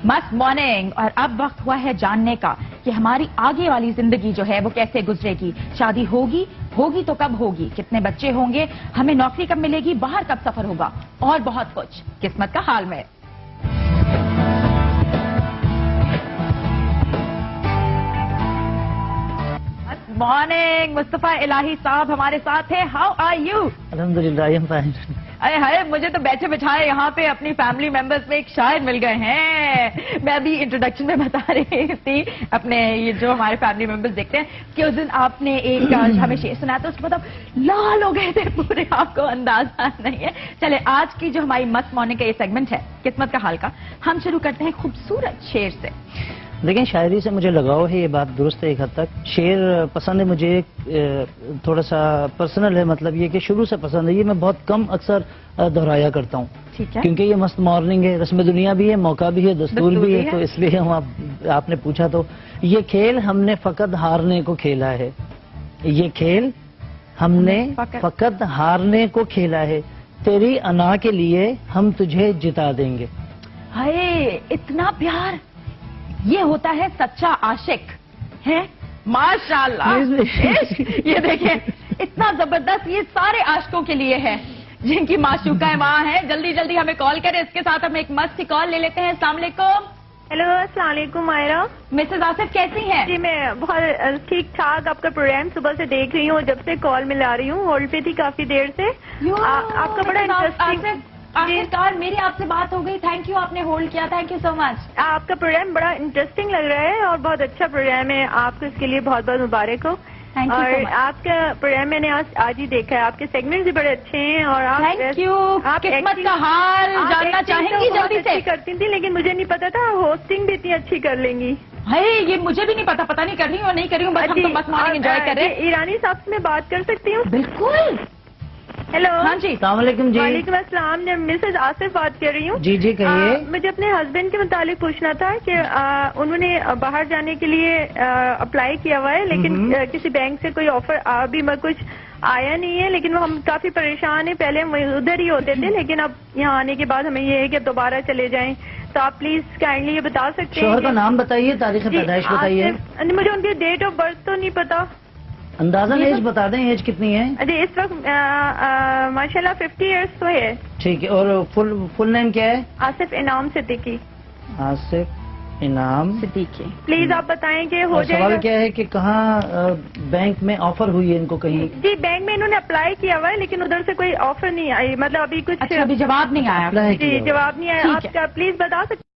मस्त मॉर्निंग। और अब वक्त हुआ है जानने का कि हमारी आगे वाली जिंदगी जो है वो कैसे गुजरेगी। शादी होगी तो कब होगी, कितने बच्चे होंगे, हमें नौकरी कब मिलेगी, बाहर कब सफर होगा और बहुत कुछ किस्मत का हाल में। मॉर्निंग, मुस्तफा इलाही साहब हमारे साथ है। How are you? अल्हम्दुलिल्लाह, आई एम फाइन। अरे हाय, मुझे तो बैठे बिठाए यहाँ पे अपनी फैमिली मेंबर्स में एक शायर मिल गए हैं। मैं अभी इंट्रोडक्शन में बता रही थी अपने ये जो हमारे फैमिली मेंबर्स देखते हैं कि उस दिन आपने एक हमें शेर सुनाया था, उसको मतलब लाल हो गए थे पूरे, आपको अंदाजा नहीं है। चले, आज की जो हमारी मस्त मॉर्निंग का ये सेगमेंट है किस्मत का हाल का, हम शुरू करते हैं खूबसूरत शेर से। लेकिन शायरी से मुझे लगाव है, ये बात दुरुस्त है एक हद तक। शेर पसंद है मुझे, थोड़ा सा पर्सनल है, मतलब ये कि शुरू से पसंद है। ये मैं बहुत कम अक्सर दोहराया करता हूँ, ठीक है, क्योंकि ये मस्त मॉर्निंग है, रस्म दुनिया भी है, मौका भी है, दस्तूर भी है, तो इसलिए हम आपने पूछा तो। ये खेल हमने फकत हारने को खेला है, ये खेल हमने फकत हारने को खेला है, तेरी अना के लिए हम तुझे जिता देंगे। हाय, इतना प्यार, ये होता है सच्चा आशिक है। माशाल्लाह, ये देखें, इतना जबरदस्त, ये सारे आशिकों के लिए है जिनकी माशूका माँ है। जल्दी जल्दी हमें कॉल करें। इसके साथ हम एक मस्त कॉल ले लेते हैं। अस्सलाम वालेकुम। हेलो, अस्सलाम वालेकुम मायरा। मिसेज आसिफ कैसी हैं? जी मैं बहुत ठीक ठाक, आपका प्रोग्राम सुबह से देख रही हूँ, जब से कॉल मिला रही हूँ, होल्ड पे थी काफी देर से। आपका बड़ा इंटरेस्टिंग, आखिरकार मेरी आपसे बात हो गई। थैंक यू, आपने होल्ड किया, थैंक यू सो मच। आपका प्रोग्राम बड़ा इंटरेस्टिंग लग रहा है और बहुत अच्छा प्रोग्राम है, आपको इसके लिए बहुत बहुत मुबारक हो। और आपका प्रोग्राम मैंने आज ही देखा है, आपके सेगमेंट भी बड़े अच्छे हैं। और आप थैंक यू। आप किस्मत का हाल जानना चाहेंगी? जल्दी से। करती थी, लेकिन मुझे नहीं पता था होस्टिंग भी इतनी अच्छी कर लेंगी। है, ये मुझे भी नहीं पता नहीं कर रही हूँ और नहीं कर रही हूँ, बस हम तो मस्त मॉर्निंग एंजॉय कर रहे हैं। ईरानी साहब से मैं बात कर सकती हूँ? बिल्कुल। हेलो। हाँ जी, अस्सलाम वालेकुम जी। वालेकुम अस्सलाम, मैं मिसेज आसिफ बात कर रही हूँ। जी जी कहिए। मुझे अपने हस्बैंड के मुतालिक पूछना था कि उन्होंने बाहर जाने के लिए अप्लाई किया हुआ है, लेकिन किसी बैंक से कोई ऑफर अभी कुछ आया नहीं है, लेकिन हम काफी परेशान हैं। पहले हम उधर ही होते थे, लेकिन अब यहाँ आने के बाद हमें ये है कि दोबारा चले जाएं। तो आप प्लीज काइंडली ये बता सकते हैं? शोहर का नाम बताइए, तारीख पैदाइश बताइए। मुझे उनकी डेट ऑफ बर्थ तो नहीं पता। अंदाजन एज बता दें, एज कितनी है? अरे इस वक्त माशाल्लाह 50 इयर्स तो है। ठीक है, और फुल नेम क्या है? आसिफ इनाम सिद्दीकी। आसिफ इनाम सिद्दीकी। प्लीज आप बताएं कि हो जाएगा। सवाल क्या है कि कहाँ बैंक में ऑफर हुई है इनको कहीं? जी बैंक में इन्होंने अप्लाई किया हुआ है, लेकिन उधर से कोई ऑफर नहीं आई, मतलब अभी कुछ अच्छा, अभी जवाब नहीं आया। जी जवाब नहीं आया। आप प्लीज बता सकते